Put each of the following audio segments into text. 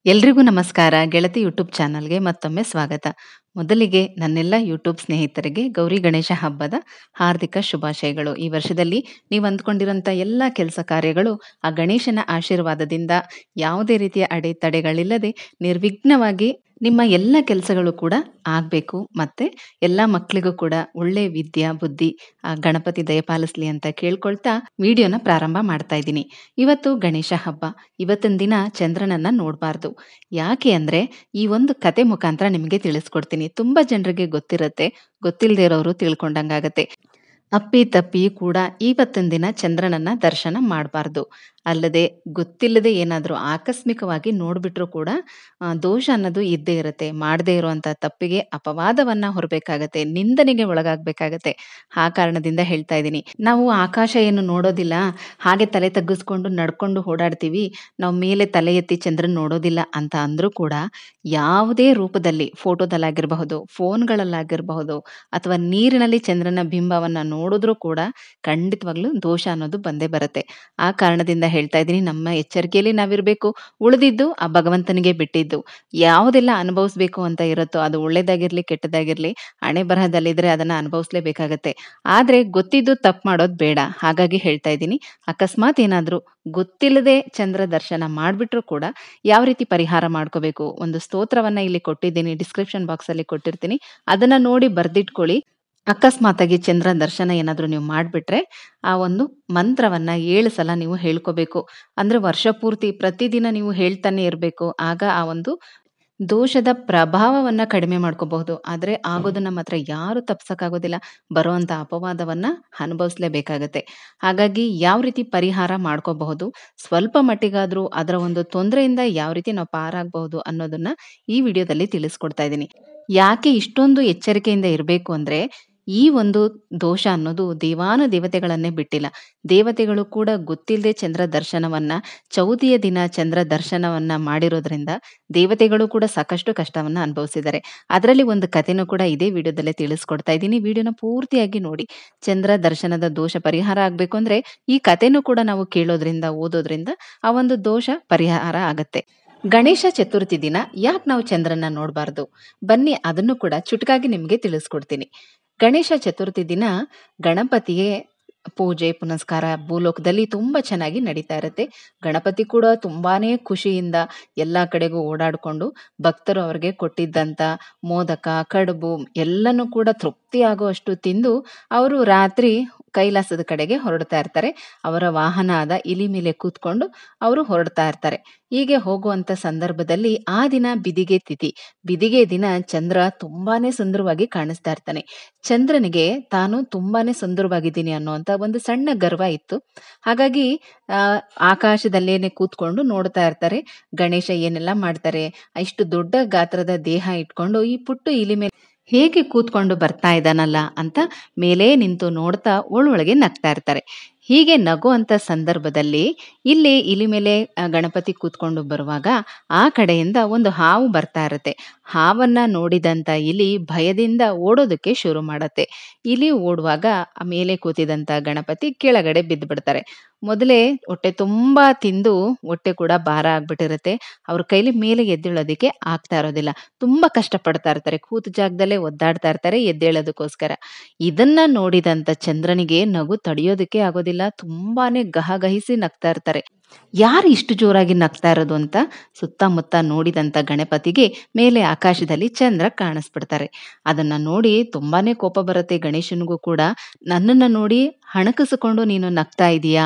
ಎಲ್ರಿಗೂ ನಮಸ್ಕಾರ. ಗೆಳತಿ ಯೂಟ್ಯೂಬ್ ಚಾನಲ್ಗೆ ಮತ್ತೊಮ್ಮೆ ಸ್ವಾಗತ. ಮೊದಲಿಗೆ ನನ್ನೆಲ್ಲ ಯೂಟ್ಯೂಬ್ ಸ್ನೇಹಿತರಿಗೆ ಗೌರಿ ಗಣೇಶ ಹಬ್ಬದ ಹಾರ್ದಿಕ ಶುಭಾಶಯಗಳು. ಈ ವರ್ಷದಲ್ಲಿ ನೀವು ಅಂದ್ಕೊಂಡಿರೋಂಥ ಎಲ್ಲ ಕೆಲಸ ಕಾರ್ಯಗಳು ಆ ಗಣೇಶನ ಆಶೀರ್ವಾದದಿಂದ ಯಾವುದೇ ರೀತಿಯ ಅಡೆತಡೆಗಳಿಲ್ಲದೆ ನಿರ್ವಿಘ್ನವಾಗಿ ನಿಮ್ಮ ಎಲ್ಲ ಕೆಲಸಗಳು ಕೂಡ ಆಗಬೇಕು. ಮತ್ತು ಎಲ್ಲ ಮಕ್ಕಳಿಗೂ ಕೂಡ ಒಳ್ಳೆ ವಿದ್ಯಾ ಬುದ್ಧಿ ಆ ಗಣಪತಿ ದಯಪಾಲಿಸ್ಲಿ ಅಂತ ಕೇಳ್ಕೊಳ್ತಾ ವಿಡಿಯೋನ ಪ್ರಾರಂಭ ಮಾಡ್ತಾ ಇದ್ದೀನಿ. ಇವತ್ತು ಗಣೇಶ ಹಬ್ಬ. ಇವತ್ತಿನ ದಿನ ಚಂದ್ರನನ್ನ ನೋಡಬಾರ್ದು. ಯಾಕೆ ಅಂದರೆ ಈ ಒಂದು ಕತೆ ಮುಖಾಂತರ ನಿಮಗೆ ತಿಳಿಸ್ಕೊಡ್ತೀನಿ. ತುಂಬ ಜನರಿಗೆ ಗೊತ್ತಿರುತ್ತೆ, ಗೊತ್ತಿಲ್ಲದೆ ಇರೋರು ತಿಳ್ಕೊಂಡಂಗಾಗತ್ತೆ. ಅಪ್ಪಿ ತಪ್ಪಿ ಕೂಡ ಇವತ್ತಿನ ದಿನ ಚಂದ್ರನನ್ನ ದರ್ಶನ ಮಾಡಬಾರ್ದು. ಅಲ್ಲದೆ ಗೊತ್ತಿಲ್ಲದೆ ಏನಾದರೂ ಆಕಸ್ಮಿಕವಾಗಿ ನೋಡಿಬಿಟ್ರೂ ಕೂಡ ದೋಷ ಅನ್ನೋದು ಇದ್ದೇ ಇರುತ್ತೆ. ಮಾಡದೇ ಇರುವಂಥ ತಪ್ಪಿಗೆ ಅಪವಾದವನ್ನ ಹೊರಬೇಕಾಗತ್ತೆ, ನಿಂದನೆಗೆ ಒಳಗಾಗಬೇಕಾಗತ್ತೆ. ಆ ಕಾರಣದಿಂದ ಹೇಳ್ತಾ ಇದ್ದೀನಿ. ನಾವು ಆಕಾಶ ಏನು ನೋಡೋದಿಲ್ಲ, ಹಾಗೆ ತಲೆ ತಗ್ಗಿಸ್ಕೊಂಡು ನಡ್ಕೊಂಡು ಓಡಾಡ್ತೀವಿ, ನಾವು ಮೇಲೆ ತಲೆ ಎತ್ತಿ ಚಂದ್ರನ ನೋಡೋದಿಲ್ಲ ಅಂತ ಅಂದರೂ ಕೂಡ ಯಾವುದೇ ರೂಪದಲ್ಲಿ ಫೋಟೋದಲ್ಲಾಗಿರಬಹುದು, ಫೋನ್ಗಳಲ್ಲಾಗಿರಬಹುದು ಅಥವಾ ನೀರಿನಲ್ಲಿ ಚಂದ್ರನ ಬಿಂಬವನ್ನು ನೋಡಿದ್ರೂ ಕೂಡ ಖಂಡಿತವಾಗ್ಲೂ ದೋಷ ಅನ್ನೋದು ಬಂದೇ ಬರುತ್ತೆ. ಆ ಕಾರಣದಿಂದ ಹೇಳ್ತಾ ಇದ್ದೀನಿ, ನಮ್ಮ ಎಚ್ಚರಿಕೆಯಲ್ಲಿ ನಾವಿರಬೇಕು. ಉಳಿದಿದ್ದು ಆ ಭಗವಂತನಿಗೆ ಬಿಟ್ಟಿದ್ದು. ಯಾವುದೆಲ್ಲ ಅನುಭವಿಸ್ಬೇಕು ಅಂತ ಇರುತ್ತೋ ಅದು ಒಳ್ಳೇದಾಗಿರ್ಲಿ ಕೆಟ್ಟದಾಗಿರ್ಲಿ ಹಣೆ ಬರಹದಲ್ಲಿದ್ರೆ ಅದನ್ನ ಅನುಭವಿಸ್ಲೇಬೇಕಾಗತ್ತೆ. ಆದ್ರೆ ಗೊತ್ತಿದ್ದು ತಪ್ಪು ಮಾಡೋದು ಬೇಡ. ಹಾಗಾಗಿ ಹೇಳ್ತಾ ಇದ್ದೀನಿ, ಅಕಸ್ಮಾತ್ ಏನಾದ್ರೂ ಗೊತ್ತಿಲ್ಲದೆ ಚಂದ್ರ ದರ್ಶನ ಮಾಡ್ಬಿಟ್ರು ಕೂಡ ಯಾವ ರೀತಿ ಪರಿಹಾರ ಮಾಡ್ಕೋಬೇಕು, ಒಂದು ಸ್ತೋತ್ರವನ್ನ ಇಲ್ಲಿ ಕೊಟ್ಟಿದ್ದೀನಿ, ಡಿಸ್ಕ್ರಿಪ್ಷನ್ ಬಾಕ್ಸ್ ಅಲ್ಲಿ ಕೊಟ್ಟಿರ್ತೀನಿ, ಅದನ್ನ ನೋಡಿ ಬರ್ದಿಟ್ಕೊಳ್ಳಿ. ಅಕಸ್ಮಾತಾಗಿ ಚಂದ್ರ ದರ್ಶನ ಏನಾದರೂ ನೀವು ಮಾಡಿಬಿಟ್ರೆ ಆ ಒಂದು ಮಂತ್ರವನ್ನ 7 ಸಲ ನೀವು ಹೇಳ್ಕೋಬೇಕು. ಅಂದ್ರೆ ವರ್ಷ ಪೂರ್ತಿ ಪ್ರತಿದಿನ ನೀವು ಹೇಳ್ತಾನೆ ಇರಬೇಕು. ಆಗ ಆ ಒಂದು ದೋಷದ ಪ್ರಭಾವವನ್ನ ಕಡಿಮೆ ಮಾಡ್ಕೋಬಹುದು. ಆದ್ರೆ ಆಗೋದನ್ನ ಮಾತ್ರ ಯಾರು ತಪ್ಸಕ್ಕಾಗೋದಿಲ್ಲ. ಬರುವಂತ ಅಪವಾದವನ್ನ ಅನುಭವಿಸ್ಲೇಬೇಕಾಗತ್ತೆ. ಹಾಗಾಗಿ ಯಾವ ರೀತಿ ಪರಿಹಾರ ಮಾಡ್ಕೋಬಹುದು, ಸ್ವಲ್ಪ ಮಟ್ಟಿಗಾದ್ರೂ ಅದರ ಒಂದು ತೊಂದರೆಯಿಂದ ಯಾವ ರೀತಿ ನಾವು ಪಾರಾಗಬಹುದು ಅನ್ನೋದನ್ನ ಈ ವಿಡಿಯೋದಲ್ಲಿ ತಿಳಿಸ್ಕೊಡ್ತಾ ಇದ್ದೀನಿ. ಯಾಕೆ ಇಷ್ಟೊಂದು ಎಚ್ಚರಿಕೆಯಿಂದ ಇರಬೇಕು ಅಂದ್ರೆ ಈ ಒಂದು ದೋಷ ಅನ್ನೋದು ದೇವಾನು ದೇವತೆಗಳನ್ನೇ ಬಿಟ್ಟಿಲ್ಲ. ದೇವತೆಗಳು ಕೂಡ ಗೊತ್ತಿಲ್ಲದೆ ಚಂದ್ರ ದರ್ಶನವನ್ನ ಚೌತಿಯ ದಿನ ಚಂದ್ರ ದರ್ಶನವನ್ನ ಮಾಡಿರೋದ್ರಿಂದ ದೇವತೆಗಳು ಕೂಡ ಸಾಕಷ್ಟು ಕಷ್ಟವನ್ನ ಅನುಭವಿಸಿದ್ದಾರೆ. ಅದರಲ್ಲಿ ಒಂದು ಕಥೆನೂ ಕೂಡ ಇದೇ ವಿಡಿಯೋದಲ್ಲೇ ತಿಳಿಸ್ಕೊಡ್ತಾ ಇದ್ದೀನಿ. ವಿಡಿಯೋನ ಪೂರ್ತಿಯಾಗಿ ನೋಡಿ. ಚಂದ್ರ ದರ್ಶನದ ದೋಷ ಪರಿಹಾರ ಆಗ್ಬೇಕು ಅಂದ್ರೆ ಈ ಕಥೆನೂ ಕೂಡ ನಾವು ಕೇಳೋದ್ರಿಂದ ಓದೋದ್ರಿಂದ ಆ ಒಂದು ದೋಷ ಪರಿಹಾರ ಆಗತ್ತೆ. ಗಣೇಶ ಚತುರ್ಥಿ ದಿನ ಯಾಕೆ ನಾವು ಚಂದ್ರನ ನೋಡಬಾರ್ದು, ಬನ್ನಿ ಅದನ್ನು ಕೂಡ ಚುಟುಕಾಗಿ ನಿಮಗೆ ತಿಳಿಸ್ಕೊಡ್ತೀನಿ. ಗಣೇಶ ಚತುರ್ಥಿ ದಿನ ಗಣಪತಿಗೆ ಪೂಜೆ ಪುನಸ್ಕಾರ ಭೂಲೋಕದಲ್ಲಿ ತುಂಬಾ ಚೆನ್ನಾಗಿ ನಡೀತಾ ಇರುತ್ತೆ. ಗಣಪತಿ ಕೂಡ ತುಂಬಾನೇ ಖುಷಿಯಿಂದ ಎಲ್ಲಾ ಕಡೆಗೂ ಓಡಾಡ್ಕೊಂಡು ಭಕ್ತರು ಅವ್ರಿಗೆ ಕೊಟ್ಟಿದ್ದಂತ ಮೋದಕ ಕಡುಬು ಎಲ್ಲನೂ ಕೂಡ ತೃಪ್ತಿ ಆಗುವಷ್ಟು ತಿಂದು ಅವರು ರಾತ್ರಿ ಕೈಲಾಸದ ಕಡೆಗೆ ಹೊರಡ್ತಾ ಇರ್ತಾರೆ. ಅವರ ವಾಹನ ಆದ ಇಲಿ ಮೇಲೆ ಕೂತ್ಕೊಂಡು ಅವರು ಹೊರಡ್ತಾ ಇರ್ತಾರೆ. ಹೀಗೆ ಹೋಗುವಂತ ಸಂದರ್ಭದಲ್ಲಿ ಆ ದಿನ ಬಿದಿಗೆ ತಿಥಿ. ಬಿದಿಗೆ ದಿನ ಚಂದ್ರ ತುಂಬಾನೇ ಸುಂದರವಾಗಿ ಕಾಣಿಸ್ತಾ ಇರ್ತಾನೆ. ಚಂದ್ರನಿಗೆ ತಾನು ತುಂಬಾನೇ ಸುಂದರವಾಗಿದ್ದೀನಿ ಅನ್ನುವಂತ ಒಂದು ಸಣ್ಣ ಗರ್ವ ಇತ್ತು. ಹಾಗಾಗಿ ಆಕಾಶದಲ್ಲೇನೆ ಕೂತ್ಕೊಂಡು ನೋಡ್ತಾ ಇರ್ತಾರೆ ಗಣೇಶ ಏನೆಲ್ಲ ಮಾಡ್ತಾರೆ. ಇಷ್ಟು ದೊಡ್ಡ ಗಾತ್ರದ ದೇಹ ಇಟ್ಕೊಂಡು ಈ ಪುಟ್ಟು ಇಲಿ ಮೇಲೆ ಹೇಗೆ ಕೂತ್ಕೊಂಡು ಬರ್ತಾ ಇದ್ದಾನಲ್ಲ ಅಂತ ಮೇಲೆ ನಿಂತು ನೋಡ್ತಾ ಒಳೊಳಗೆ ನಗ್ತಾ ಇರ್ತಾರೆ. ಹೀಗೆ ನಗುವಂತ ಸಂದರ್ಭದಲ್ಲಿ ಇಲ್ಲಿ ಇಲಿ ಮೇಲೆ ಗಣಪತಿ ಕೂತ್ಕೊಂಡು ಬರುವಾಗ ಆ ಕಡೆಯಿಂದ ಒಂದು ಹಾವು ಬರ್ತಾ ಇರುತ್ತೆ. ಹಾವನ್ನ ನೋಡಿದಂತ ಇಲಿ ಭಯದಿಂದ ಓಡೋದಕ್ಕೆ ಶುರು ಮಾಡತ್ತೆ. ಇಲಿ ಓಡುವಾಗ ಮೇಲೆ ಕೂತಿದಂತ ಗಣಪತಿ ಕೆಳಗಡೆ ಬಿದ್ದು ಬಿಡ್ತಾರೆ. ಮೊದಲೇ ಹೊಟ್ಟೆ ತುಂಬಾ ತಿಂದು ಹೊಟ್ಟೆ ಕೂಡ ಭಾರ ಆಗ್ಬಿಟ್ಟಿರುತ್ತೆ. ಅವ್ರ ಕೈಲಿ ಮೇಲೆ ಎದ್ದೇಳೋದಕ್ಕೆ ಆಗ್ತಾ ಇರೋದಿಲ್ಲ. ತುಂಬಾ ಕಷ್ಟಪಡ್ತಾ ಇರ್ತಾರೆ. ಕೂತ ಜಾಗದಲ್ಲೇ ಒದ್ದಾಡ್ತಾ ಇರ್ತಾರೆ ಎದ್ದೇಳೋದಕ್ಕೋಸ್ಕರ. ಇದನ್ನ ನೋಡಿದಂತ ಚಂದ್ರನಿಗೆ ನಗು ತಡೆಯೋದಕ್ಕೆ ಆಗೋದಿಲ್ಲ. ತುಂಬಾನೇ ಗಹಗಹಿಸಿ ನಗ್ತಾ ಇರ್ತಾರೆ. ಯಾರು ಇಷ್ಟು ಜೋರಾಗಿ ನಗ್ತಾ ಇರೋದು ಅಂತ ಸುತ್ತಮುತ್ತ ನೋಡಿದಂತ ಗಣಪತಿಗೆ ಮೇಲೆ ಆಕಾಶದಲ್ಲಿ ಚಂದ್ರ ಕಾಣಿಸ್ಬಿಡ್ತಾರೆ. ಅದನ್ನ ನೋಡಿ ತುಂಬಾನೇ ಕೋಪ ಬರುತ್ತೆ ಗಣೇಶನಿಗೂ ಕೂಡ. ನನ್ನನ್ನ ನೋಡಿ ಹಣಕಿಸಿಕೊಂಡು ನೀನು ನಗ್ತಾ ಇದೀಯಾ,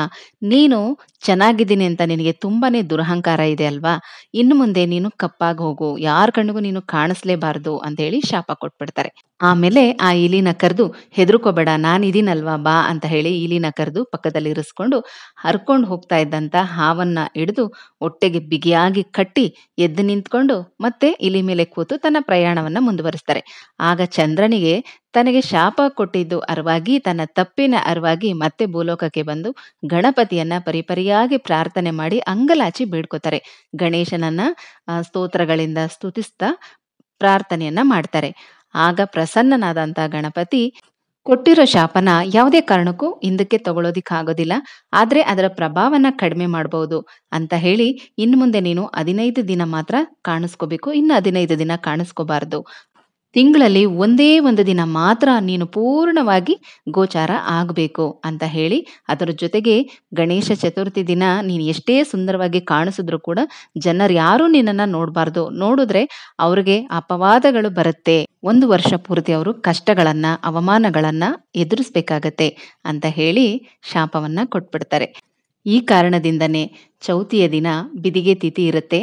ನೀನು ಚೆನ್ನಾಗಿದ್ದೀನಿ ಅಂತ ನಿನಗೆ ತುಂಬಾನೇ ದುರಹಂಕಾರ ಇದೆ ಅಲ್ವಾ, ಇನ್ನು ಮುಂದೆ ನೀನು ಕಪ್ಪಾಗಿ ಹೋಗು, ಯಾರ ಕಣ್ಣಿಗೂ ನೀನು ಕಾಣಿಸ್ಲೇಬಾರ್ದು ಅಂತ ಹೇಳಿ ಶಾಪ ಕೊಟ್ಬಿಡ್ತಾರೆ. ಆಮೇಲೆ ಆ ಇಲಿನ ಕರೆದು ಹೆದರ್ಕೋಬೇಡ ನಾನಿದೀನಲ್ವಾ ಬಾ ಅಂತ ಹೇಳಿ ಇಲಿನ ಕರೆದು ಪಕ್ಕದಲ್ಲಿ ಇರಿಸ್ಕೊಂಡು ಹರ್ಕೊಂಡು ಹೋಗ್ತಾ ಇದ್ದಂತ ಹಾವನ್ನ ಹಿಡಿದು ಹೊಟ್ಟೆಗೆ ಬಿಗಿಯಾಗಿ ಕಟ್ಟಿ ಎದ್ದು ನಿಂತ್ಕೊಂಡು ಮತ್ತೆ ಇಲಿ ಮೇಲೆ ಕೂತು ತನ್ನ ಪ್ರಯಾಣವನ್ನ ಮುಂದುವರಿಸ್ತಾರೆ. ಆಗ ಚಂದ್ರನಿಗೆ ತನಗೆ ಶಾಪ ಕೊಟ್ಟಿದ್ದು ಅರಿವಾಗಿ, ತನ್ನ ತಪ್ಪಿನ ಅರಿವಾಗಿ ಮತ್ತೆ ಭೂಲೋಕಕ್ಕೆ ಬಂದು ಗಣಪತಿಯನ್ನ ಪರಿಪರಿಯಾಗಿ ಪ್ರಾರ್ಥನೆ ಮಾಡಿ ಅಂಗಲಾಚಿ ಬೇಡ್ಕೋತಾರೆ. ಗಣೇಶನನ್ನ ಸ್ತೋತ್ರಗಳಿಂದ ಸ್ತುತಿಸ್ತಾ ಪ್ರಾರ್ಥನೆಯನ್ನ ಮಾಡ್ತಾರೆ. ಆಗ ಪ್ರಸನ್ನನಾದಂತ ಗಣಪತಿ ಕೊಟ್ಟಿರೋ ಶಾಪನ ಯಾವುದೇ ಕಾರಣಕ್ಕೂ ಹಿಂದಕ್ಕೆ ತಗೊಳ್ಳೋದಿಕ್ಕಾಗೋದಿಲ್ಲ. ಆದ್ರೆ ಅದರ ಪ್ರಭಾವನ ಕಡಿಮೆ ಮಾಡ್ಬೋದು ಅಂತ ಹೇಳಿ, ಇನ್ನು ಮುಂದೆ ನೀನು 15 ದಿನ ಮಾತ್ರ ಕಾಣಿಸ್ಕೋಬೇಕು. ಇನ್ನು 15 ದಿನ ಕಾಣಿಸ್ಕೋಬಾರ್ದು. ತಿಂಗಳಲ್ಲಿ ಒಂದೇ ಒಂದು ದಿನ ಮಾತ್ರ ನೀನು ಪೂರ್ಣವಾಗಿ ಗೋಚಾರ ಆಗಬೇಕು ಅಂತ ಹೇಳಿ, ಅದರ ಜೊತೆಗೆ ಗಣೇಶ ಚತುರ್ಥಿ ದಿನ ನೀನು ಎಷ್ಟೇ ಸುಂದರವಾಗಿ ಕಾಣಿಸಿದ್ರು ಕೂಡ ಜನರು ಯಾರೂ ನಿನ್ನನ್ನು ನೋಡಬಾರ್ದು. ನೋಡಿದ್ರೆ ಅವ್ರಿಗೆ ಅಪವಾದಗಳು ಬರುತ್ತೆ. ಒಂದು ವರ್ಷ ಪೂರ್ತಿ ಅವರು ಕಷ್ಟಗಳನ್ನ, ಅವಮಾನಗಳನ್ನ ಎದುರಿಸ್ಬೇಕಾಗತ್ತೆ ಅಂತ ಹೇಳಿ ಶಾಪವನ್ನ ಕೊಟ್ಬಿಡ್ತಾರೆ. ಈ ಕಾರಣದಿಂದನೇ ಚೌತಿಯ ದಿನ ಬಿದಿಗೆ ತಿಥಿ ಇರುತ್ತೆ.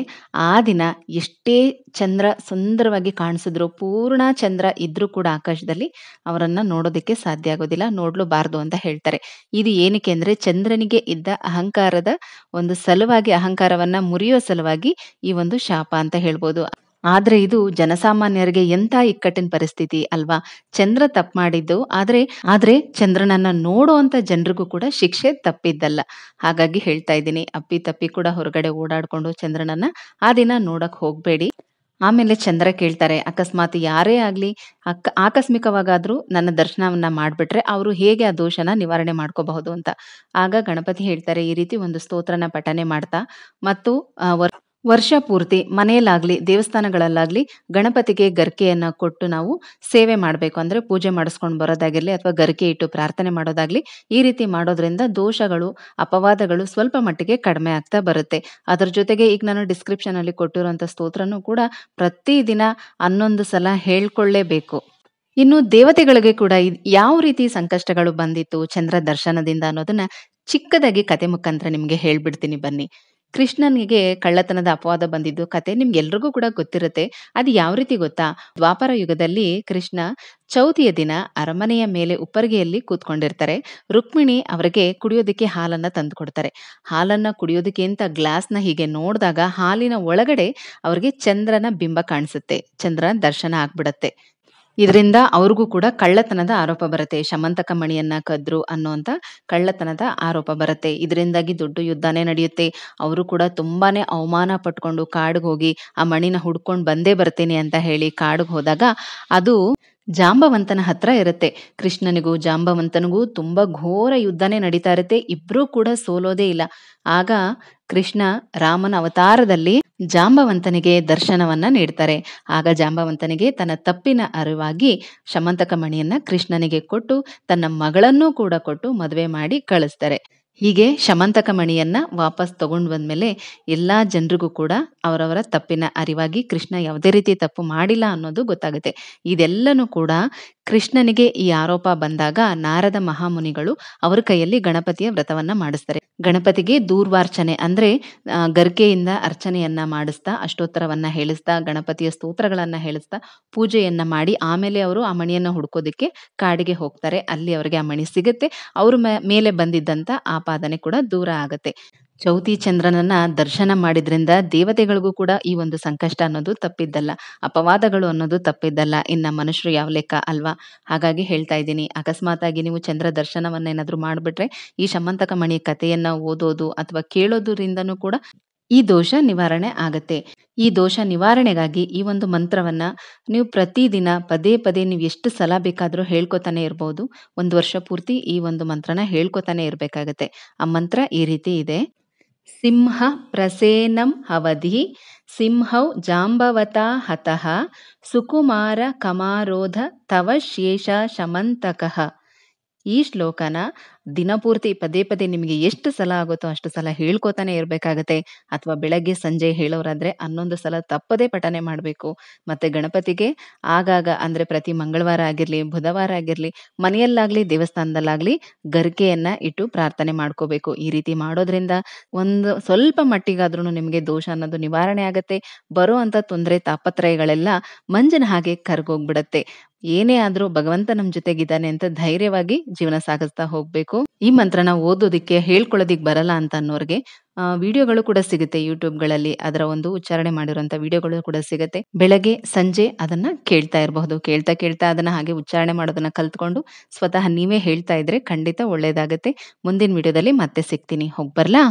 ಆ ದಿನ ಎಷ್ಟೇ ಚಂದ್ರ ಸುಂದರವಾಗಿ ಕಾಣಿಸಿದ್ರು, ಪೂರ್ಣ ಚಂದ್ರ ಇದ್ರೂ ಕೂಡ ಆಕಾಶದಲ್ಲಿ ಅವರನ್ನ ನೋಡೋದಕ್ಕೆ ಸಾಧ್ಯ ಆಗೋದಿಲ್ಲ, ನೋಡ್ಲೂಬಾರ್ದು ಅಂತ ಹೇಳ್ತಾರೆ. ಇದು ಏನಕ್ಕೆ ಅಂದ್ರೆ ಚಂದ್ರನಿಗೆ ಇದ್ದ ಅಹಂಕಾರದ ಒಂದು ಸಲುವಾಗಿ, ಅಹಂಕಾರವನ್ನ ಮುರಿಯೋ ಸಲುವಾಗಿ ಈ ಒಂದು ಶಾಪ ಅಂತ ಹೇಳ್ಬೋದು. ಆದ್ರೆ ಇದು ಜನಸಾಮಾನ್ಯರಿಗೆ ಎಂಥ ಇಕ್ಕಟ್ಟಿನ ಪರಿಸ್ಥಿತಿ ಅಲ್ವಾ? ಚಂದ್ರ ತಪ್ಪು ಮಾಡಿದ್ದು, ಆದ್ರೆ ಚಂದ್ರನನ್ನ ನೋಡುವಂತ ಜನರಿಗೂ ಕೂಡ ಶಿಕ್ಷೆ ತಪ್ಪಿದ್ದಲ್ಲ. ಹಾಗಾಗಿ ಹೇಳ್ತಾ ಇದ್ದೀನಿ, ಅಪ್ಪಿ-ತಪ್ಪಿ ಕೂಡ ಹೊರಗಡೆ ಓಡಾಡ್ಕೊಂಡು ಚಂದ್ರನನ್ನ ಆ ದಿನ ನೋಡಕ್ ಹೋಗ್ಬೇಡಿ. ಆಮೇಲೆ ಚಂದ್ರ ಕೇಳ್ತಾರೆ, ಅಕಸ್ಮಾತ್ ಯಾರೇ ಆಗ್ಲಿ ಆಕಸ್ಮಿಕವಾಗಾದ್ರೂ ನನ್ನ ದರ್ಶನವನ್ನ ಮಾಡ್ಬಿಟ್ರೆ ಅವರು ಹೇಗೆ ಆ ದೋಷನ ನಿವಾರಣೆ ಮಾಡ್ಕೋಬಹುದು ಅಂತ. ಆಗ ಗಣಪತಿ ಹೇಳ್ತಾರೆ, ಈ ರೀತಿ ಒಂದು ಸ್ತೋತ್ರನ ಪಠನೆ ಮಾಡ್ತಾ ಮತ್ತು ವರ್ಷ ಪೂರ್ತಿ ಮನೆಯಲ್ಲಾಗ್ಲಿ ದೇವಸ್ಥಾನಗಳಲ್ಲಾಗ್ಲಿ ಗಣಪತಿಗೆ ಗರಿಕೆಯನ್ನ ಕೊಟ್ಟು ನಾವು ಸೇವೆ ಮಾಡಬೇಕು. ಅಂದ್ರೆ ಪೂಜೆ ಮಾಡಿಸ್ಕೊಂಡು ಬರೋದಾಗಿರ್ಲಿ ಅಥವಾ ಗರಿಕೆ ಇಟ್ಟು ಪ್ರಾರ್ಥನೆ ಮಾಡೋದಾಗ್ಲಿ, ಈ ರೀತಿ ಮಾಡೋದ್ರಿಂದ ದೋಷಗಳು, ಅಪವಾದಗಳು ಸ್ವಲ್ಪ ಮಟ್ಟಿಗೆ ಕಡಿಮೆ ಆಗ್ತಾ ಬರುತ್ತೆ. ಅದರ ಜೊತೆಗೆ ಈಗ ನಾನು ಡಿಸ್ಕ್ರಿಪ್ಷನ್ ಅಲ್ಲಿ ಕೊಟ್ಟಿರುವಂತ ಸ್ತೋತ್ರನೂ ಕೂಡ ಪ್ರತಿದಿನ 11 ಸಲ ಹೇಳ್ಕೊಳ್ಳೇಬೇಕು. ಇನ್ನು ದೇವತೆಗಳಿಗೆ ಕೂಡ ಯಾವ ರೀತಿ ಸಂಕಷ್ಟಗಳು ಬಂದಿತ್ತು ಚಂದ್ರ ದರ್ಶನದಿಂದ ಅನ್ನೋದನ್ನ ಚಿಕ್ಕದಾಗಿ ಕತೆ ಮುಖಾಂತರ ನಿಮ್ಗೆ ಹೇಳ್ಬಿಡ್ತೀನಿ ಬನ್ನಿ. ಕೃಷ್ಣನಿಗೆ ಕಳ್ಳತನದ ಅಪವಾದ ಬಂದಿದ್ದು ಕತೆ ನಿಮ್ಗೆಲ್ರಿಗೂ ಕೂಡ ಗೊತ್ತಿರುತ್ತೆ. ಅದು ಯಾವ ರೀತಿ ಗೊತ್ತಾ? ದ್ವಾಪರ ಯುಗದಲ್ಲಿ ಕೃಷ್ಣ ಚೌತಿಯ ದಿನ ಅರಮನೆಯ ಮೇಲೆ ಉಪ್ಪರಿಗೆಯಲ್ಲಿ ಕೂತ್ಕೊಂಡಿರ್ತಾರೆ. ರುಕ್ಮಿಣಿ ಅವರಿಗೆ ಕುಡಿಯೋದಕ್ಕೆ ಹಾಲನ್ನ ತಂದು ಕೊಡ್ತಾರೆ. ಹಾಲನ್ನ ಕುಡಿಯೋದಕ್ಕೆ ಅಂತ ಗ್ಲಾಸ್ನ ಹೀಗೆ ನೋಡಿದಾಗ ಹಾಲಿನ ಒಳಗಡೆ ಅವ್ರಿಗೆ ಚಂದ್ರನ ಬಿಂಬ ಕಾಣಿಸುತ್ತೆ. ಚಂದ್ರನ ದರ್ಶನ ಆಗ್ಬಿಡತ್ತೆ. ಇದರಿಂದ ಅವ್ರಿಗೂ ಕೂಡ ಕಳ್ಳತನದ ಆರೋಪ ಬರುತ್ತೆ. ಶಮಂತಕ ಮಣಿಯನ್ನ ಕದ್ರು ಅನ್ನುವಂತ ಕಳ್ಳತನದ ಆರೋಪ ಬರುತ್ತೆ. ಇದರಿಂದಾಗಿ ದೊಡ್ಡ ಯುದ್ಧನೇ ನಡೆಯುತ್ತೆ. ಅವರು ಕೂಡ ತುಂಬಾನೇ ಅವಮಾನ ಪಟ್ಕೊಂಡು ಕಾಡಿಗೆ ಹೋಗಿ ಆ ಮಣಿನ ಹುಡ್ಕೊಂಡು ಬಂದೇ ಬರ್ತೀನಿ ಅಂತ ಹೇಳಿ ಕಾಡಿಗೆ ಹೋದಾಗ ಅದು ಜಾಂಬವಂತನ ಹತ್ರ ಇರುತ್ತೆ. ಕೃಷ್ಣನಿಗೂ ಜಾಂಬವಂತನಿಗೂ ತುಂಬಾ ಘೋರ ಯುದ್ಧನೇ ನಡೀತಾ ಇರುತ್ತೆ. ಇಬ್ರೂ ಕೂಡ ಸೋಲೋದೇ ಇಲ್ಲ. ಆಗ ಕೃಷ್ಣ ರಾಮನ ಅವತಾರದಲ್ಲಿ ಜಾಂಬವಂತನಿಗೆ ದರ್ಶನವನ್ನ ನೀಡ್ತಾರೆ. ಆಗ ಜಾಂಬವಂತನಿಗೆ ತನ್ನ ತಪ್ಪಿನ ಅರಿವಾಗಿ ಶಮಂತಕ ಮಣಿಯನ್ನ ಕೃಷ್ಣನಿಗೆ ಕೊಟ್ಟು ತನ್ನ ಮಗಳನ್ನೂ ಕೂಡ ಕೊಟ್ಟು ಮದುವೆ ಮಾಡಿ ಕಳಿಸ್ತಾರೆ. ಹೀಗೆ ಶಮಂತಕ ಮಣಿಯನ್ನ ವಾಪಸ್ ತಗೊಂಡು ಬಂದ್ಮೇಲೆ ಎಲ್ಲಾ ಜನರಿಗೂ ಕೂಡ ಅವರವರ ತಪ್ಪಿನ ಅರಿವಾಗಿ ಕೃಷ್ಣ ಯಾವುದೇ ರೀತಿ ತಪ್ಪು ಮಾಡಿಲ್ಲ ಅನ್ನೋದು ಗೊತ್ತಾಗುತ್ತೆ. ಇದೆಲ್ಲನೂ ಕೂಡ ಕೃಷ್ಣನಿಗೆ ಈ ಆರೋಪ ಬಂದಾಗ ನಾರದ ಮಹಾಮುನಿಗಳು ಅವರ ಕೈಯಲ್ಲಿ ಗಣಪತಿಯ ವ್ರತವನ್ನ ಮಾಡಿಸ್ತಾರೆ. ಗಣಪತಿಗೆ ದೂರ್ವಾರ್ಚನೆ ಅಂದ್ರೆ ಗರ್ಗೆಯಿಂದ ಅರ್ಚನೆಯನ್ನ ಮಾಡಿಸ್ತಾ, ಅಷ್ಟೋತ್ತರವನ್ನ ಹೇಳಿಸ್ತಾ, ಗಣಪತಿಯ ಸ್ತೋತ್ರಗಳನ್ನ ಹೇಳಿಸ್ತಾ ಪೂಜೆಯನ್ನ ಮಾಡಿ ಆಮೇಲೆ ಅವರು ಆ ಮಣಿಯನ್ನ ಹುಡ್ಕೋದಿಕ್ಕೆ ಕಾಡಿಗೆ ಹೋಗ್ತಾರೆ. ಅಲ್ಲಿ ಅವರಿಗೆ ಆ ಮಣಿ ಸಿಗುತ್ತೆ. ಅವ್ರ ಮೇಲೆ ಬಂದಿದ್ದಂತ ಆಪಾದನೆ ಕೂಡ ದೂರ ಆಗತ್ತೆ. ಚೌತಿ ಚಂದ್ರನನ್ನ ದರ್ಶನ ಮಾಡಿದ್ರಿಂದ ದೇವತೆಗಳಿಗೂ ಕೂಡ ಈ ಒಂದು ಸಂಕಷ್ಟ ಅನ್ನೋದು ತಪ್ಪಿದ್ದಲ್ಲ, ಅಪವಾದಗಳು ಅನ್ನೋದು ತಪ್ಪಿದ್ದಲ್ಲ. ಇನ್ನ ಮನುಷ್ಯರು ಯಾವ ಲೆಕ್ಕ ಅಲ್ವಾ? ಹಾಗಾಗಿ ಹೇಳ್ತಾ ಇದ್ದೀನಿ, ಅಕಸ್ಮಾತ್ ಆಗಿ ನೀವು ಚಂದ್ರ ದರ್ಶನವನ್ನ ಏನಾದ್ರೂ ಮಾಡ್ಬಿಟ್ರೆ ಈ ಶಮಂತಕ ಮಣಿ ಕಥೆಯನ್ನ ಓದೋದು ಅಥವಾ ಕೇಳೋದ್ರಿಂದನೂ ಕೂಡ ಈ ದೋಷ ನಿವಾರಣೆ ಆಗತ್ತೆ. ಈ ದೋಷ ನಿವಾರಣೆಗಾಗಿ ಈ ಒಂದು ಮಂತ್ರವನ್ನ ನೀವು ಪ್ರತಿದಿನ ಪದೇ ಪದೇ ನೀವು ಎಷ್ಟು ಸಲ ಬೇಕಾದ್ರೂ ಹೇಳ್ಕೊತಾನೆ ಇರ್ಬೋದು. ಒಂದು ವರ್ಷ ಪೂರ್ತಿ ಈ ಒಂದು ಮಂತ್ರನ ಹೇಳ್ಕೊತಾನೆ ಇರ್ಬೇಕಾಗತ್ತೆ. ಆ ಮಂತ್ರ ಈ ರೀತಿ ಇದೆ: ಸಿಂಹ ಪ್ರಸೇನಂ ಅವಧಿ ಸಿಂಹೌ ಜಾಂಬವತಾ ಹತಃ ಸುಕುಮಾರ ಕಮಾರೋಧ ತವ ಶೇಷ ಶಮಂತಕಃ. ಈ ಶ್ಲೋಕನ ದಿನಪೂರ್ತಿ ಪದೇ ಪದೇ ನಿಮಗೆ ಎಷ್ಟು ಸಲ ಆಗುತ್ತೋ ಅಷ್ಟು ಸಲ ಹೇಳ್ಕೊತಾನೆ ಇರ್ಬೇಕಾಗತ್ತೆ. ಅಥವಾ ಬೆಳಗ್ಗೆ ಸಂಜೆ ಹೇಳೋರಾದ್ರೆ 11 ಸಲ ತಪ್ಪದೇ ಪಠನೆ ಮಾಡಬೇಕು. ಮತ್ತೆ ಗಣಪತಿಗೆ ಆಗಾಗ ಅಂದ್ರೆ ಪ್ರತಿ ಮಂಗಳವಾರ ಆಗಿರ್ಲಿ, ಬುಧವಾರ ಆಗಿರ್ಲಿ, ಮನೆಯಲ್ಲಾಗ್ಲಿ ದೇವಸ್ಥಾನದಲ್ಲಾಗ್ಲಿ ಗರಿಕೆಯನ್ನ ಇಟ್ಟು ಪ್ರಾರ್ಥನೆ ಮಾಡ್ಕೋಬೇಕು. ಈ ರೀತಿ ಮಾಡೋದ್ರಿಂದ ಒಂದು ಸ್ವಲ್ಪ ಮಟ್ಟಿಗಾದ್ರೂ ನಿಮಗೆ ದೋಷ ಅನ್ನೋದು ನಿವಾರಣೆ ಆಗತ್ತೆ. ಬರೋ ಅಂತ ತೊಂದರೆ ತಾಪತ್ರಯಗಳೆಲ್ಲ ಮಂಜಿನ ಹಾಗೆ ಕರ್ಗೋಗ್ಬಿಡತ್ತೆ. ಏನೇ ಆದ್ರೂ ಭಗವಂತ ನಮ್ ಜೊತೆಗಿದ್ದಾನೆ ಅಂತ ಧೈರ್ಯವಾಗಿ ಜೀವನ ಸಾಗಿಸ್ತಾ ಹೋಗ್ಬೇಕು. ಈ ಮಂತ್ರನ ಓದೋದಿಕ್ಕೆ ಹೇಳ್ಕೊಳ್ಳೋದಿಕ್ ಬರಲ್ಲ ಅಂತ ಅನ್ನೋರ್ಗೆ ವಿಡಿಯೋಗಳು ಕೂಡ ಸಿಗುತ್ತೆ ಯೂಟ್ಯೂಬ್ಗಳಲ್ಲಿ. ಅದರ ಒಂದು ಉಚ್ಚಾರಣೆ ಮಾಡಿರುವಂತ ವಿಡಿಯೋಗಳು ಕೂಡ ಸಿಗುತ್ತೆ. ಬೆಳಗ್ಗೆ ಸಂಜೆ ಅದನ್ನ ಕೇಳ್ತಾ ಇರಬಹುದು. ಕೇಳ್ತಾ ಕೇಳ್ತಾ ಅದನ್ನ ಹಾಗೆ ಉಚ್ಚಾರಣೆ ಮಾಡೋದನ್ನ ಕಲ್ತ್ಕೊಂಡು ಸ್ವತಃ ನೀವೇ ಹೇಳ್ತಾ ಇದ್ರೆ ಖಂಡಿತ ಒಳ್ಳೇದಾಗತ್ತೆ. ಮುಂದಿನ ವಿಡಿಯೋದಲ್ಲಿ ಮತ್ತೆ ಸಿಗ್ತೀನಿ. ಹೋಗ್ಬರ್ಲಾ?